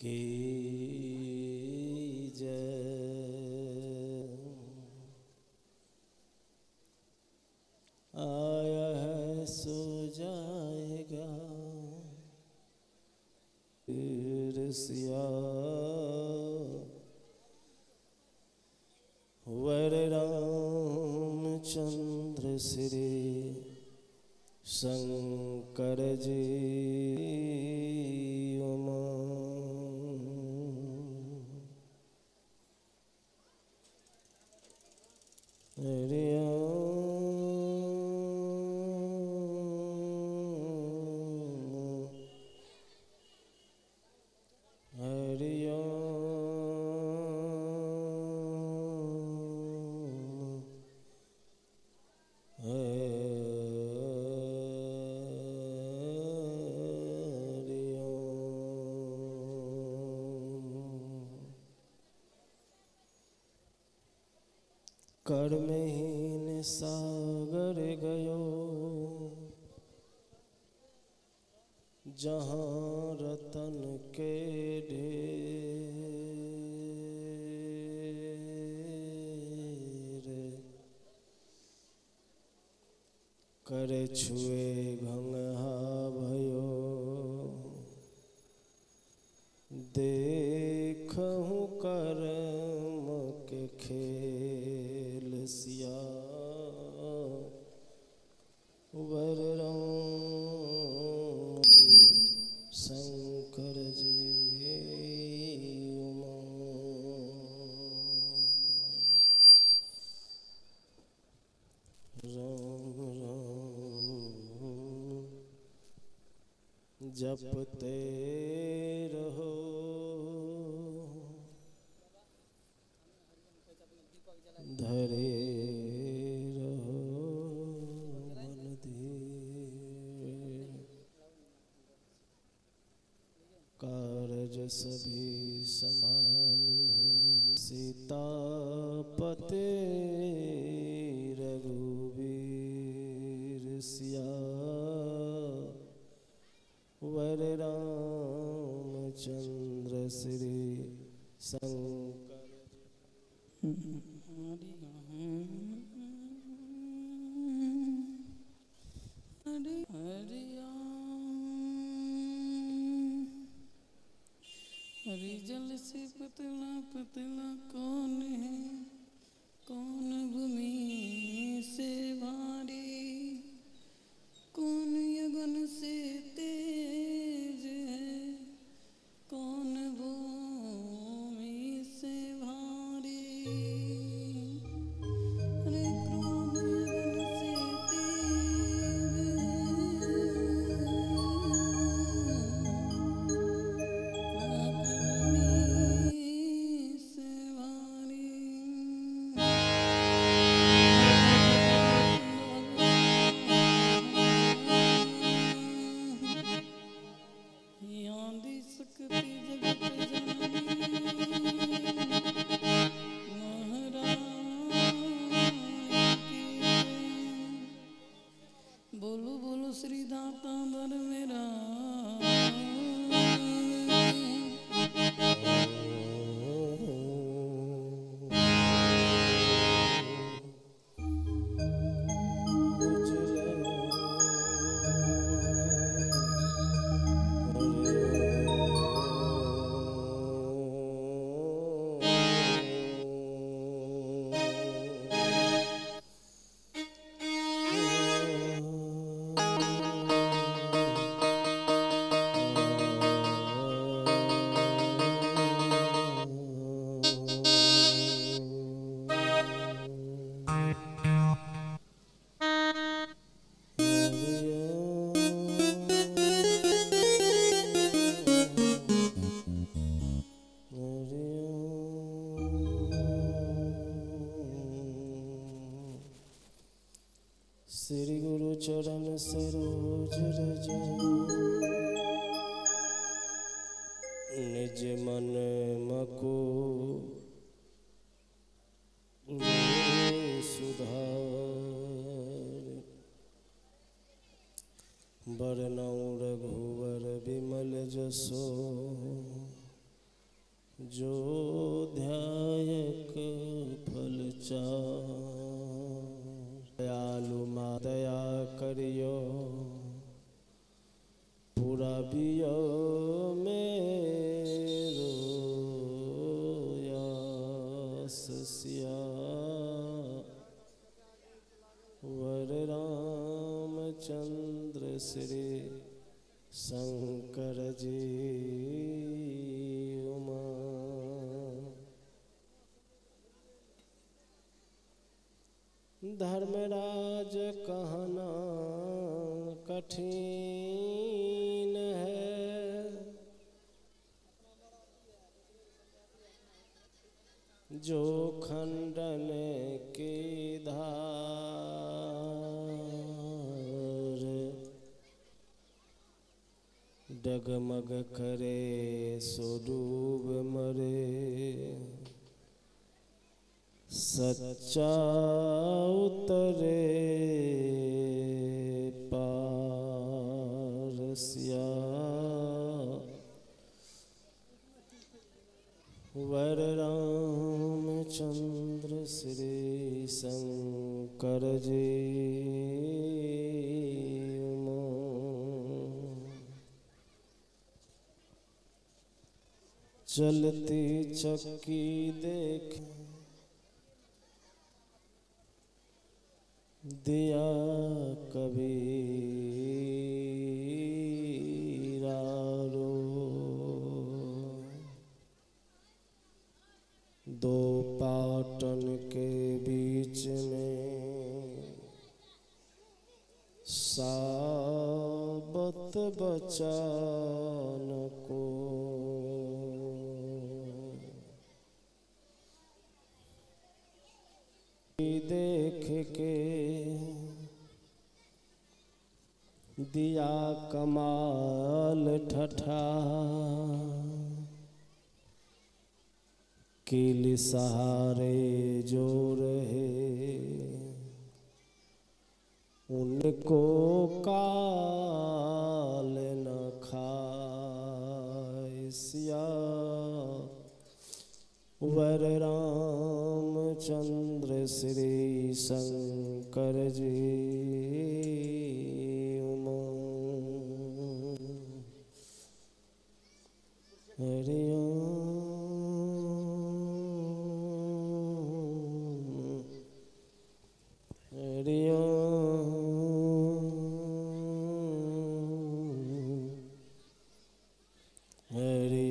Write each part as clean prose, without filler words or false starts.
की जय। आया है सो जाएगा सिया वर रामचंद्र श्री शंकर जी कर्महीन सागर गयो जहाँ रतन के ढेर कर छुए भंगहा भयो देखहु कर्म के खेल सिया वर राम शंकर जी राम राम जपते रहो धरे रहो मन धीर कारज सभी संभाले सीतापते रघुवीर सिया वर रामचंद्र श्री शंकर हरि जल से पतला पतला कौन है, कौन भूमि से भारी, कौन यगन से तेज है, कौन भूमि से भारी। अरे कौन यगन से तेज बोलो बोलो श्री दाता दर मेरा श्री गुरु चरण सरोज रज निज मन मको सुधार बरनौ रघुवर विमल जसो जो ध्यायक फल चार, दयालु मा दया करियो पूरा बियो मेरो यास सिया। वर रामचंद्र श्री शंकर जी उमा। धर्मराज कहना कठिन है, जो खंडन की धार, डगमग करे सो डूब मरे, सच्चा उतरे पारसिया। वर रामचंद्र श्री शंकर जी उमा। चलती चक्की देख दिया कबीरा रो, दो पाटन के बीच में साबत बचान को, देख के दिया कमाल ठठा, कील सहारे जो रहे उनको काल न खाए। वर रामचंद्र श्री शंकर जी उमा। हरि ओम हरि ओम हरि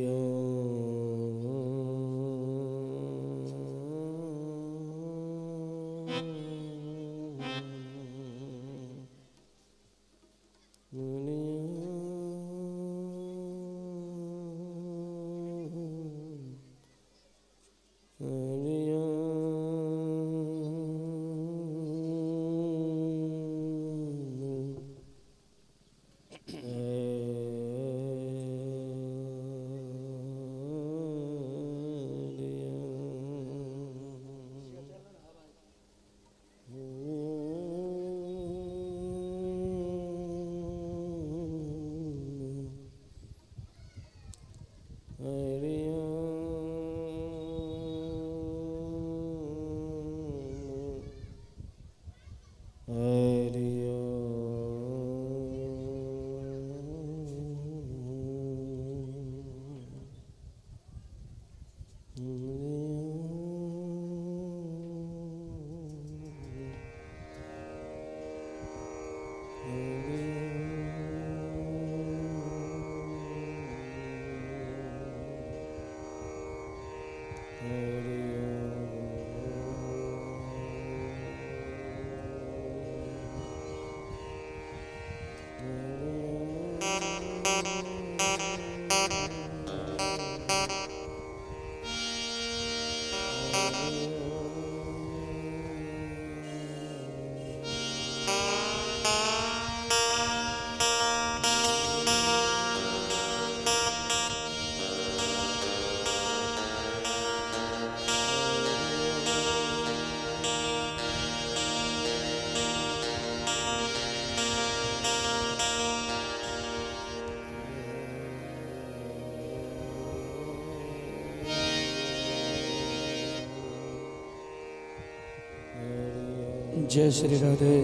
जय श्री राधे,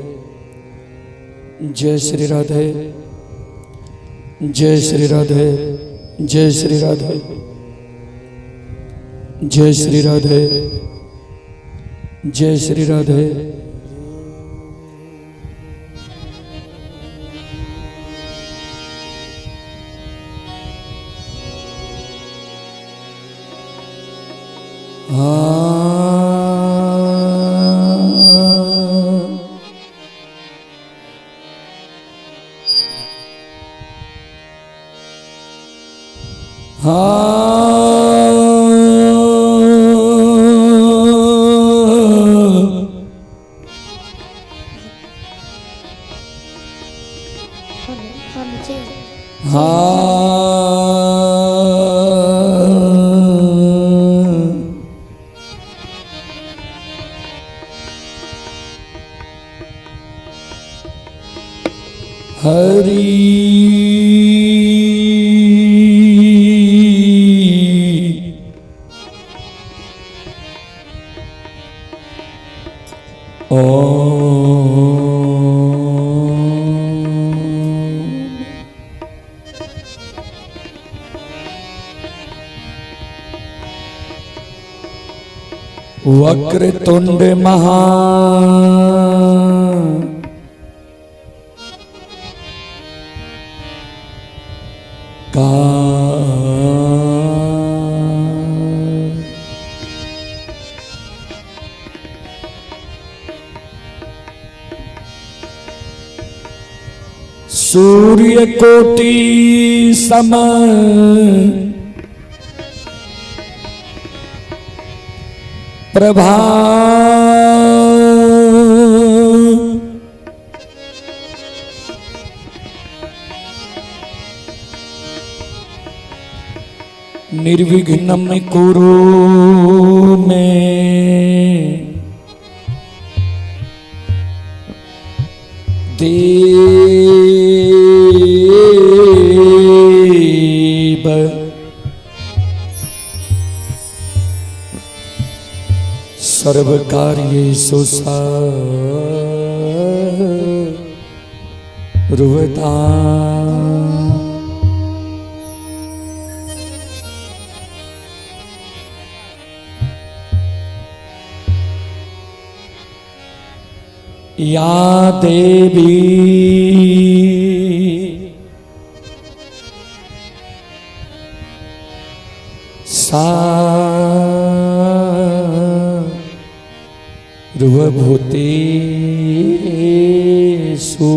जय श्री राधे, जय श्री राधे, जय श्री राधे, जय श्री राधे, जय श्री राधे। वक्रतुंड महा का सूर्य कोटि सम प्रभा निर्विघ्नं कुरु मे देव सर्वकार्येषु सर्वदां। या देवी सर्वभूतेषु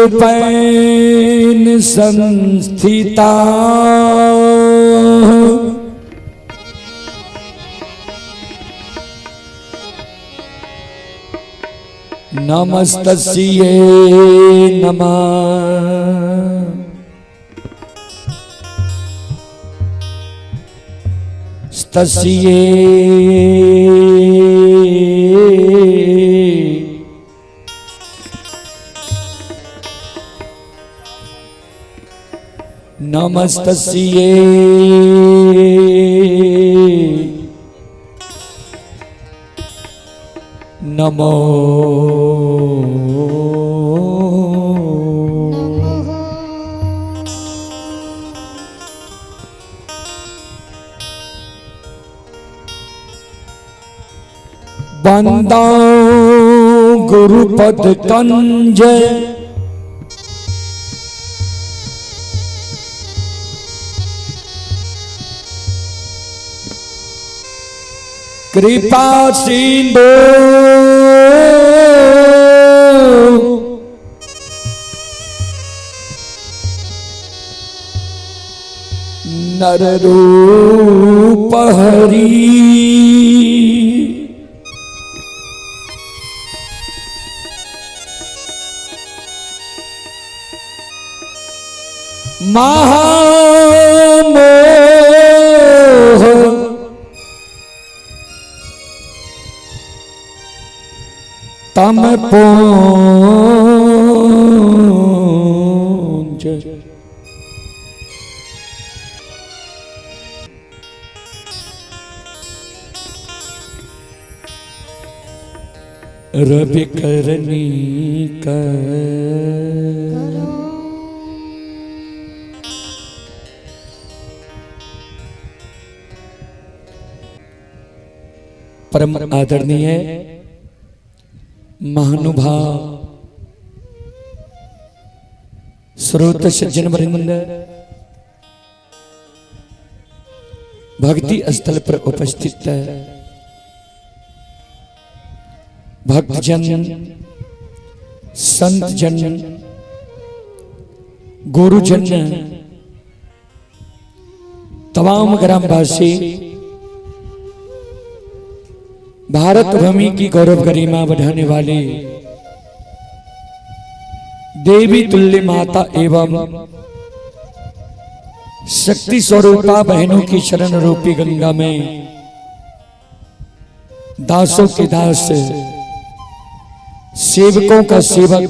शक्तिरूपेण संस्थिता नमस्तस्यै नमः। तस्यै नमस्तस्यै नमो बंदा गुरुपद कंज कृपा सिंधु नर रूप हरि महामोह तम पुंज रवि करनी कर परम आदरणीय महानुभाव श्रोत सज्जन वृंद, भक्ति स्थल पर उपस्थित भक्तजन, संत जन, गुरुजन, तमाम ग्रामवासी, भारत भूमि की गौरव गरिमा बढ़ाने वाले देवी तुल्य माता एवं शक्ति स्वरूपा बहनों की शरण रूपी गंगा में दासों के दास, सेवकों का सेवक,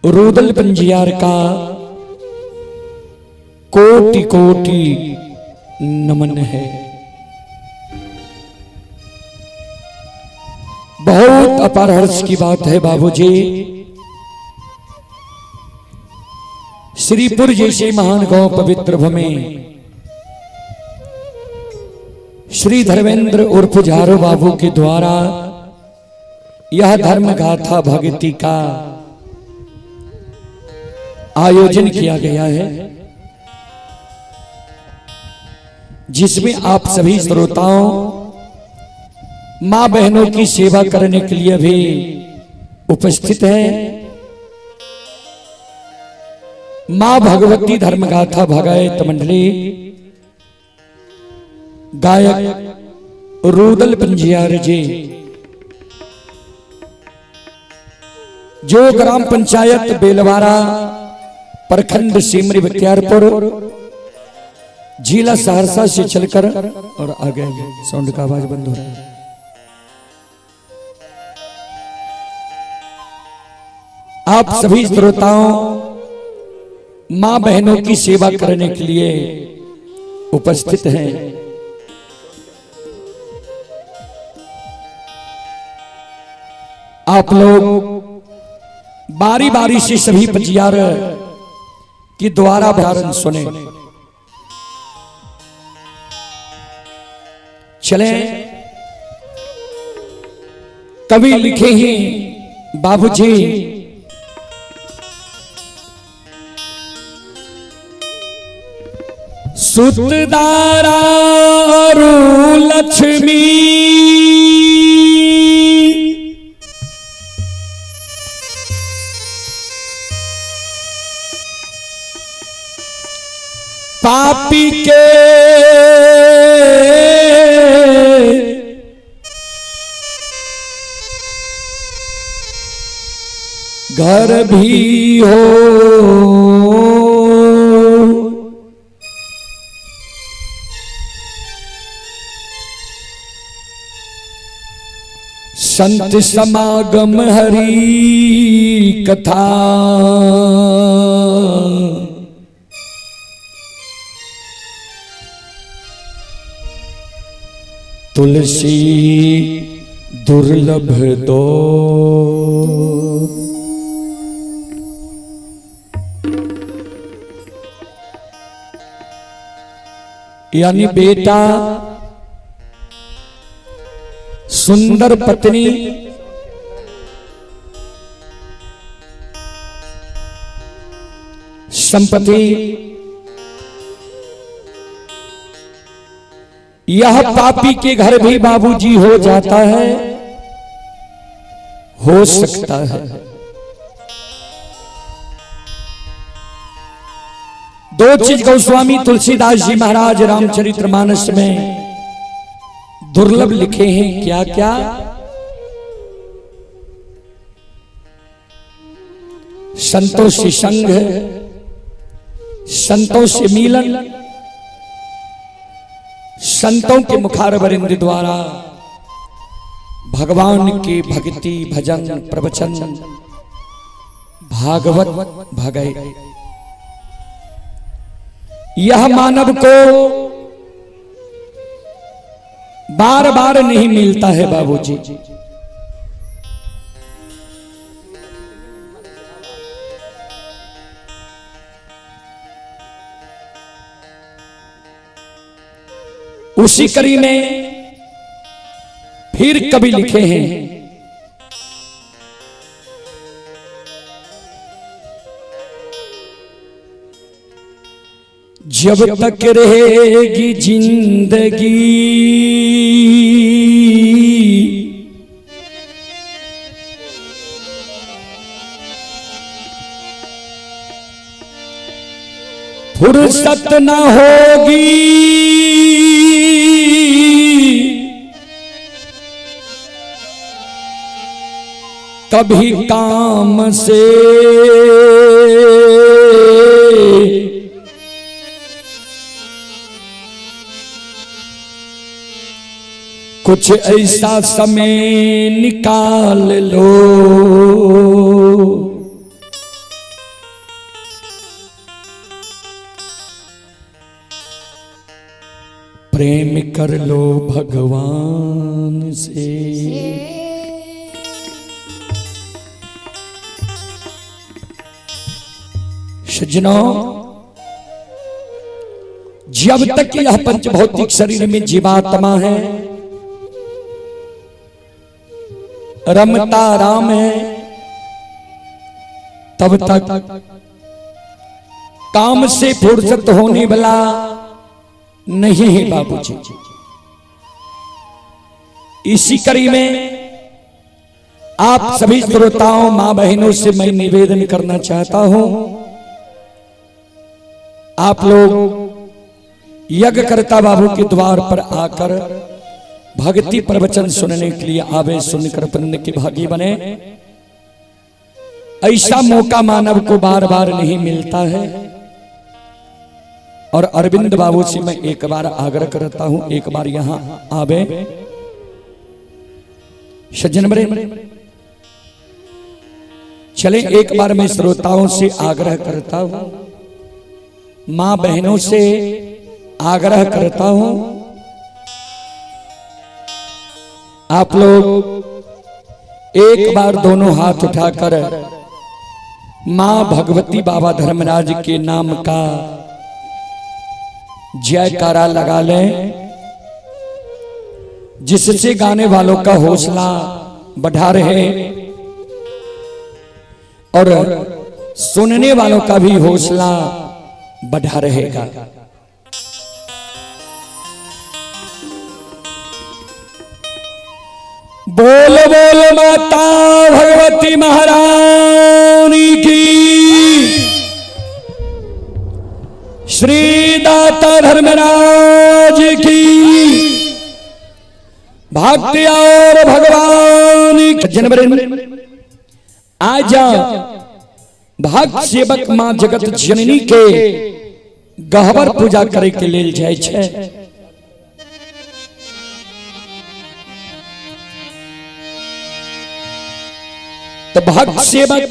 रुदल पंजियार का कोटि कोटि नमन है। बहुत अपार हर्ष की बात है बाबूजी, श्रीपुर जैसे महान गांव पवित्र भूमि श्री धर्मेंद्र उर्फ झारो बाबू के द्वारा यह धर्म गाथा भक्ति का आयोजन किया गया है, जिसमें आप सभी श्रोताओं, मां बहनों की सेवा करने के लिए भी उपस्थित है। मां भगवती धर्मगाथा भगायत मंडली गायक रुदल पंजियार जी, जो ग्राम पंचायत बेलवारा, प्रखंड सिमरी बख्तियारपुर, जिला सहरसा से चलकर और आगे साउंड का आवाज बंद हो रहा है। आप सभी श्रोताओं, मां बहनों की सेवा करने के लिए उपस्थित हैं। आप लोग बारी बारी से सभी पंजियार की द्वारा उच्चारण सुने। चले, कवि लिखे ही बाबूजी, सुतदारा लक्ष्मी पापी के घर भी हो, संत समागम हरि कथा, तुलसी दुर्लभ दो, यानी बेटा, सुंदर पत्नी, संपत्ति, यह पापी के घर भी बाबूजी हो जाता है, हो सकता है। दो चीज गोस्वामी तुलसीदास जी महाराज रामचरितमानस में दुर्लभ लिखे हैं। क्या क्या? संतों से संग, संतों से मिलन, संतों के मुखारविंद द्वारा भगवान की भक्ति, भजन, प्रवचन, भागवत भगाए। यह मानव को बार बार नहीं मिलता है बाबूजी। उसी कड़ी में फिर कवि लिखे हैं, जब तक रहेगी जिंदगी फुर्सत न होगी कभी काम से, कुछ ऐसा समय निकाल लो प्रेम कर लो भगवान से। सज्जनों, जब तक यह पंचभौतिक शरीर में जीवात्मा है, रमता राम है, तब तक काम से फुर्सत होने वाला नहीं है बाबूजी। इसी कड़ी में आप सभी श्रोताओं मां बहनों से मैं निवेदन करना चाहता हूं, आप लोग यज्ञकर्ता बाबू के द्वार पर आकर भक्ति प्रवचन सुनने के लिए आवे, सुनकर पुण्य के भागी बने। ऐसा मौका मानव को बार बार नहीं मिलता है। और अरविंद बाबू से मैं एक बार आग्रह करता हूं, एक बार यहां आवे। सज्जन बरे चले, एक बार मैं श्रोताओं से आग्रह करता हूं, मां बहनों से आग्रह करता हूं, आप लोग एक बार दोनों हाथ उठाकर मां भगवती बाबा धर्मराज के नाम का जयकारा लगा लें, जिससे गाने वालों का हौसला बढ़ा रहे और सुनने वालों का भी हौसला बढ़ा रहेगा। बोल बोल माता भगवती महारानी की, श्री दाता धर्मराज की, भक्ति और भगवान जनवरी आजा भक्त सेवक मां जगत जननी के गहवर पूजा करे के लेल जाय छै। तो भक्त सेवक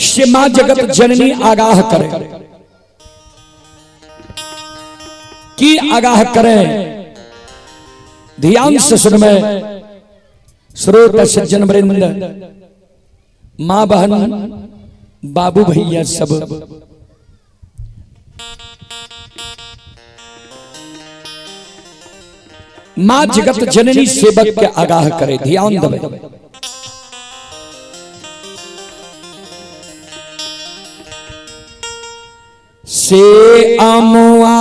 से मां जगत जननी आगाह करे कि आगाह करे, ध्यान से सुन में श्रोत सज्जन वृंद, मां बहन बाबू भैया सब मां जगत जननी सेवक के आगाह करे, ध्यान देवे। से अमुआ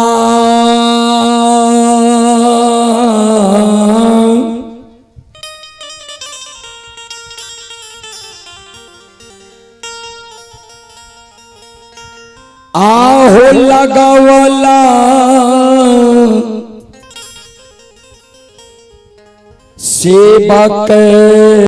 आहो लगावला सेवा के